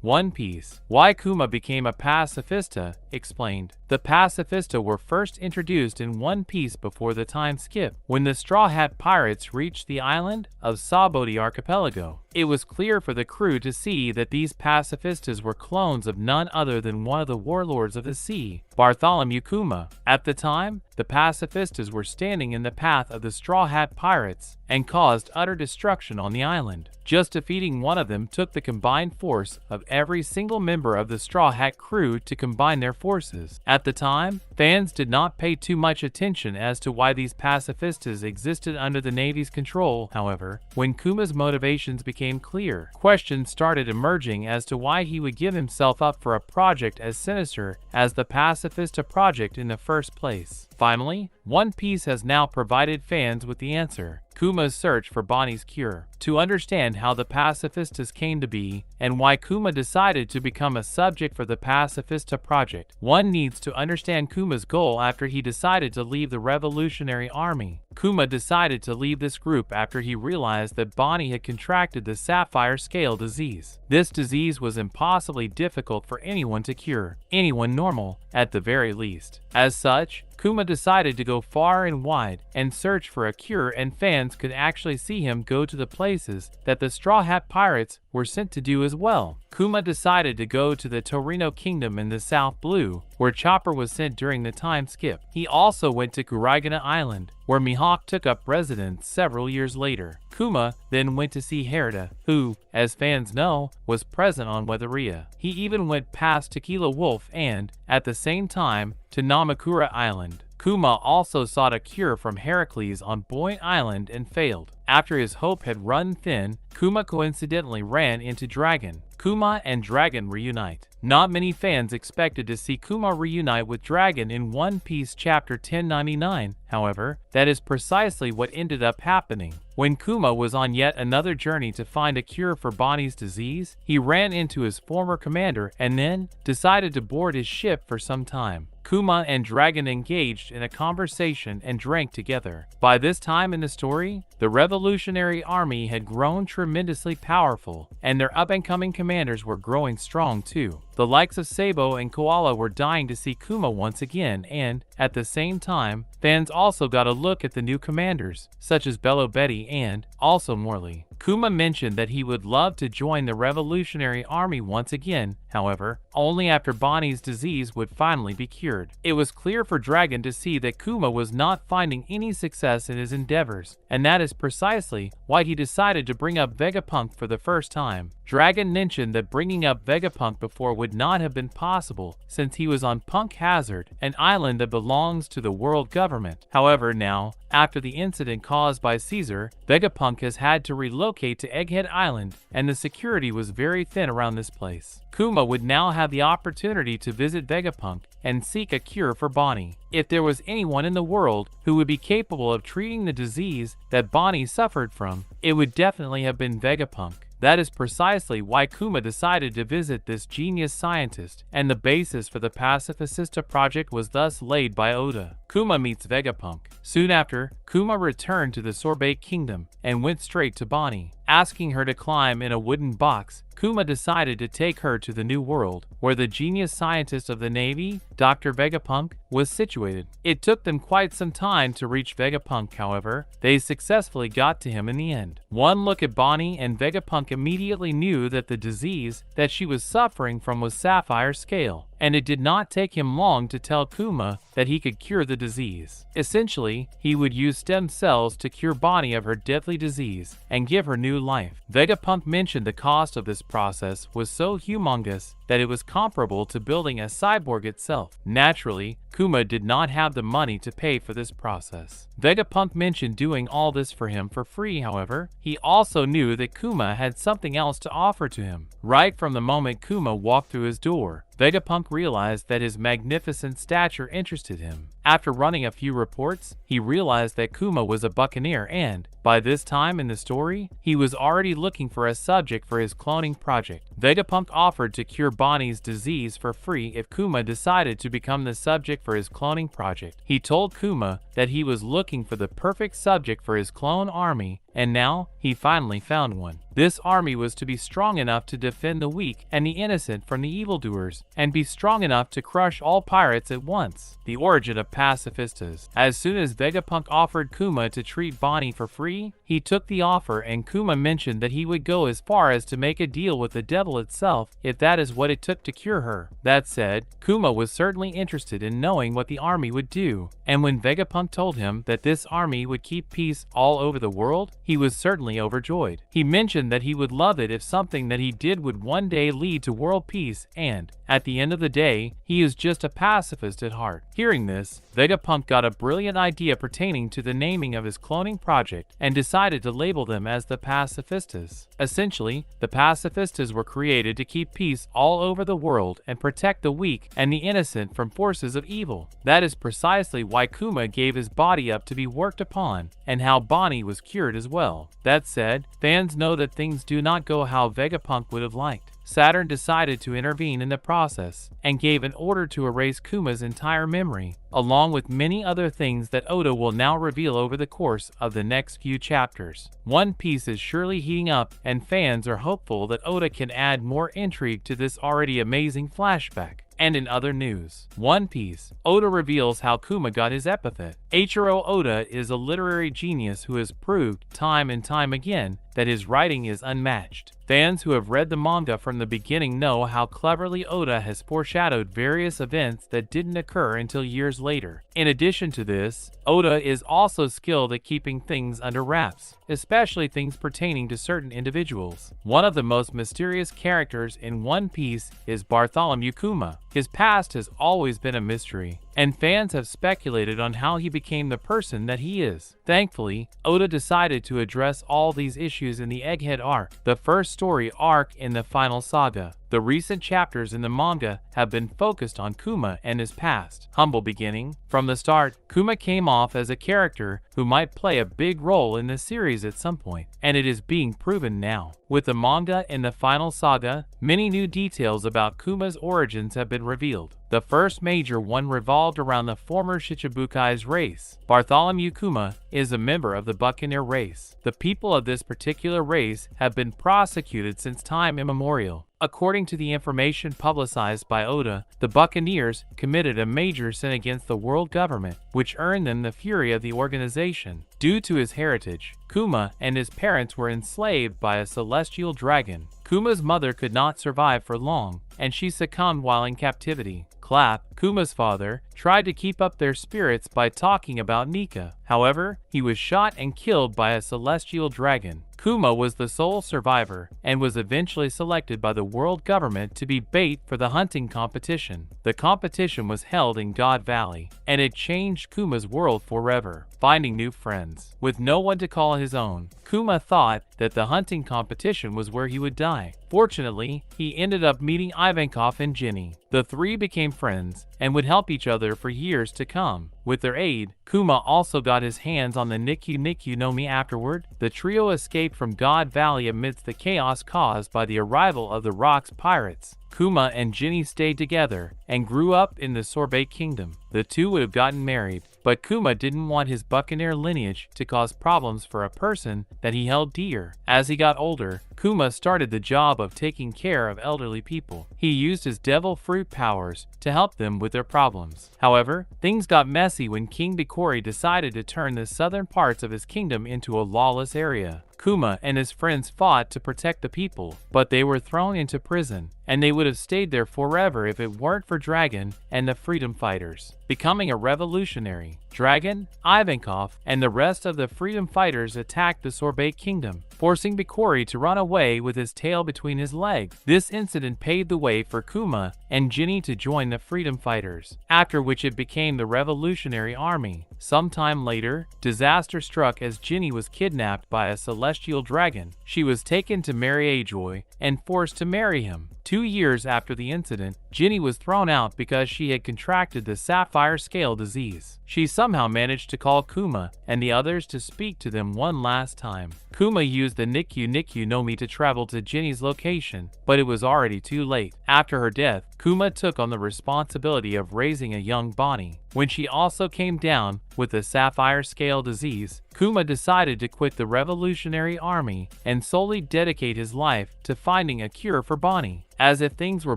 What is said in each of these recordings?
One Piece. Why Kuma became a pacifista, explained. The Pacifista were first introduced in One Piece before the time skip, when the Straw Hat Pirates reached the island of Sabaody Archipelago. It was clear for the crew to see that these pacifistas were clones of none other than one of the warlords of the sea, Bartholomew Kuma. At the time, the pacifistas were standing in the path of the Straw Hat Pirates and caused utter destruction on the island. Just defeating one of them took the combined force of every single member of the Straw Hat crew to combine their forces. At the time, fans did not pay too much attention as to why these pacifistas existed under the Navy's control. However, when Kuma's motivations became clear, questions started emerging as to why he would give himself up for a project as sinister as the Pacifista project in the first place. Finally, One Piece has now provided fans with the answer: Kuma's search for Bonnie's cure. To understand how the pacifistas came to be and why Kuma decided to become a subject for the Pacifista project, one needs to understand Kuma's goal after he decided to leave the Revolutionary Army. Kuma decided to leave this group after he realized that Bonnie had contracted the sapphire scale disease. This disease was impossibly difficult for anyone to cure, anyone normal, at the very least. As such, Kuma decided to go far and wide and search for a cure, and fans could actually see him go to the places that the Straw Hat Pirates were sent to do as well. Kuma decided to go to the Torino Kingdom in the South Blue, where Chopper was sent during the time skip. He also went to Kurigana Island, where Mihawk took up residence several years later. Kuma then went to see Herida, who, as fans know, was present on Weatheria. He even went past Tequila Wolf and, at the same time, to Namakura Island. Kuma also sought a cure from Heracles on Buoyant Island and failed. After his hope had run thin, Kuma coincidentally ran into Dragon. Kuma and Dragon reunite. Not many fans expected to see Kuma reunite with Dragon in One Piece chapter 1099, however, that is precisely what ended up happening. When Kuma was on yet another journey to find a cure for Bonnie's disease, he ran into his former commander and then decided to board his ship for some time. Kuma and Dragon engaged in a conversation and drank together. By this time in the story, the Revolutionary Army had grown tremendously powerful, and their up-and-coming commanders were growing strong too. The likes of Sabo and Koala were dying to see Kuma once again, and, at the same time, fans also got a look at the new commanders, such as Bello Betty and, also Morley. Kuma mentioned that he would love to join the Revolutionary Army once again, however, only after Bonnie's disease would finally be cured. It was clear for Dragon to see that Kuma was not finding any success in his endeavors, and that is precisely why he decided to bring up Vegapunk for the first time. Dragon mentioned that bringing up Vegapunk before would not have been possible, since he was on Punk Hazard, an island that belongs to the world government. However, now, after the incident caused by Caesar, Vegapunk has had to relocate to Egghead Island, and the security was very thin around this place. Kuma would now have the opportunity to visit Vegapunk and seek a cure for Bonnie. If there was anyone in the world who would be capable of treating the disease that Bonnie suffered from, it would definitely have been Vegapunk. That is precisely why Kuma decided to visit this genius scientist, and the basis for the Pacifista project was thus laid by Oda. Kuma meets Vegapunk. Soon after, Kuma returned to the Sorbet Kingdom and went straight to Bonnie. Asking her to climb in a wooden box, Kuma decided to take her to the New World, where the genius scientist of the Navy, Dr. Vegapunk, was situated. It took them quite some time to reach Vegapunk, however, they successfully got to him in the end. One look at Bonnie and Vegapunk immediately knew that the disease that she was suffering from was sapphire scale, and it did not take him long to tell Kuma that he could cure the disease. Essentially, he would use stem cells to cure Bonnie of her deadly disease and give her new life. Vegapunk mentioned the cost of this process was so humongous that it was comparable to building a cyborg itself. Naturally, Kuma did not have the money to pay for this process. Vegapunk mentioned doing all this for him for free, however, he also knew that Kuma had something else to offer to him. Right from the moment Kuma walked through his door, Vegapunk realized that his magnificent stature interested him. After running a few reports, he realized that Kuma was a buccaneer and, by this time in the story, he was already looking for a subject for his cloning project. Vegapunk offered to cure Bonnie's disease for free if Kuma decided to become the subject for his cloning project. He told Kuma that he was looking for the perfect subject for his clone army, and now he finally found one. This army was to be strong enough to defend the weak and the innocent from the evildoers, and be strong enough to crush all pirates at once. The origin of Pacifistas. As soon as Vegapunk offered Kuma to treat Bonnie for free, he took the offer, and Kuma mentioned that he would go as far as to make a deal with the devil itself if that is what it took to cure her. That said, Kuma was certainly interested in knowing what the army would do, and when Vegapunk told him that this army would keep peace all over the world, he was certainly overjoyed. He mentioned that he would love it if something that he did would one day lead to world peace, and, at the end of the day, he is just a pacifist at heart. Hearing this, Vegapunk got a brilliant idea pertaining to the naming of his cloning project and decided to label them as the Pacifistas. Essentially, the Pacifistas were created to keep peace all over the world and protect the weak and the innocent from forces of evil. That is precisely why Kuma gave his body up to be worked upon, and how Bonnie was cured as well. That said, fans know that things do not go how Vegapunk would have liked. Saturn decided to intervene in the process and gave an order to erase Kuma's entire memory, along with many other things that Oda will now reveal over the course of the next few chapters. One Piece is surely heating up, and fans are hopeful that Oda can add more intrigue to this already amazing flashback. And in other news, One Piece, Oda reveals how Kuma got his epithet. Eiichiro Oda is a literary genius who has proved time and time again that his writing is unmatched. Fans who have read the manga from the beginning know how cleverly Oda has foreshadowed various events that didn't occur until years later. In addition to this, Oda is also skilled at keeping things under wraps, especially things pertaining to certain individuals. One of the most mysterious characters in One Piece is Bartholomew Kuma. His past has always been a mystery, and fans have speculated on how he became the person that he is. Thankfully, Oda decided to address all these issues in the Egghead arc, the first story arc in the final saga. The recent chapters in the manga have been focused on Kuma and his past, humble beginning. From the start, Kuma came off as a character who might play a big role in the series at some point, and it is being proven now. With the manga and the final saga, many new details about Kuma's origins have been revealed. The first major one revolved around the former Shichibukai's race. Bartholomew Kuma is a member of the Buccaneer race. The people of this particular race have been prosecuted since time immemorial. According to the information publicized by Oda, the Buccaneers committed a major sin against the world government, which earned them the fury of the organization. Due to his heritage, Kuma and his parents were enslaved by a celestial dragon. Kuma's mother could not survive for long, and she succumbed while in captivity. Clap, Kuma's father, tried to keep up their spirits by talking about Nika. However, he was shot and killed by a celestial dragon. Kuma was the sole survivor and was eventually selected by the world government to be bait for the hunting competition. The competition was held in God Valley, and it changed Kuma's world forever. Finding new friends. With no one to call his own, Kuma thought that the hunting competition was where he would die. Fortunately, he ended up meeting Ivankov and Jenny. The three became friends and would help each other for years to come. With their aid, Kuma also got his hands on the Nikyu no Mi afterward. The trio escaped from God Valley amidst the chaos caused by the arrival of the Rock's pirates. Kuma and Jenny stayed together and grew up in the Sorbet Kingdom. The two would have gotten married, but Kuma didn't want his Buccaneer lineage to cause problems for a person that he held dear. As he got older, Kuma started the job of taking care of elderly people. He used his devil fruit powers to help them with their problems. However, things got messy when King Bikori decided to turn the southern parts of his kingdom into a lawless area. Kuma and his friends fought to protect the people, but they were thrown into prison, and they would have stayed there forever if it weren't for Dragon and the freedom fighters. Becoming a revolutionary, Dragon, Ivankov, and the rest of the freedom fighters attacked the Sorbet Kingdom, forcing Bikori to run away with his tail between his legs. This incident paved the way for Kuma and Jenny to join the freedom fighters, after which it became the Revolutionary Army. Sometime later, disaster struck as Jenny was kidnapped by a celestial dragon. She was taken to marry Ajoy and forced to marry him. 2 years after the incident, Ginny was thrown out because she had contracted the sapphire scale disease. She somehow managed to call Kuma and the others to speak to them one last time. Kuma used the Nikyu no Mi to travel to Ginny's location, but it was already too late. After her death, Kuma took on the responsibility of raising a young Bonnie. When she also came down with the sapphire scale disease, Kuma decided to quit the Revolutionary Army and solely dedicate his life to finding a cure for Bonnie. As if things were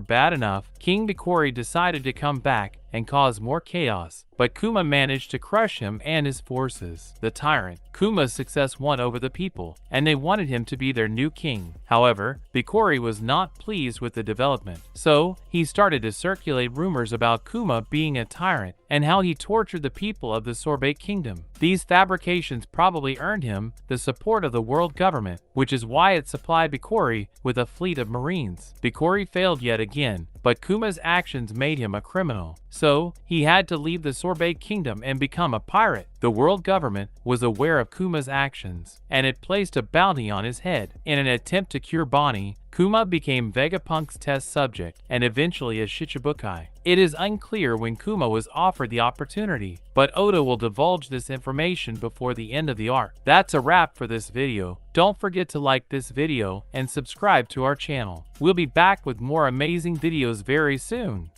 bad enough, King Bikori decided to come back and cause more chaos, but Kuma managed to crush him and his forces. The tyrant, Kuma's success won over the people, and they wanted him to be their new king. However, Bikori was not pleased with the development, so he started to circulate rumors about Kuma being a tyrant and how he tortured the people of the Sorbet Kingdom. These fabrications probably earned him the support of the world government, which is why it supplied Bikori with a fleet of marines. Bikori failed yet again, but Kuma's actions made him a criminal, so he had to leave the Sorbet Kingdom and become a pirate. The world government was aware of Kuma's actions, and it placed a bounty on his head. In an attempt to cure Bonnie, Kuma became Vegapunk's test subject and eventually a Shichibukai. It is unclear when Kuma was offered the opportunity, but Oda will divulge this information before the end of the arc. That's a wrap for this video. Don't forget to like this video and subscribe to our channel. We'll be back with more amazing videos very soon.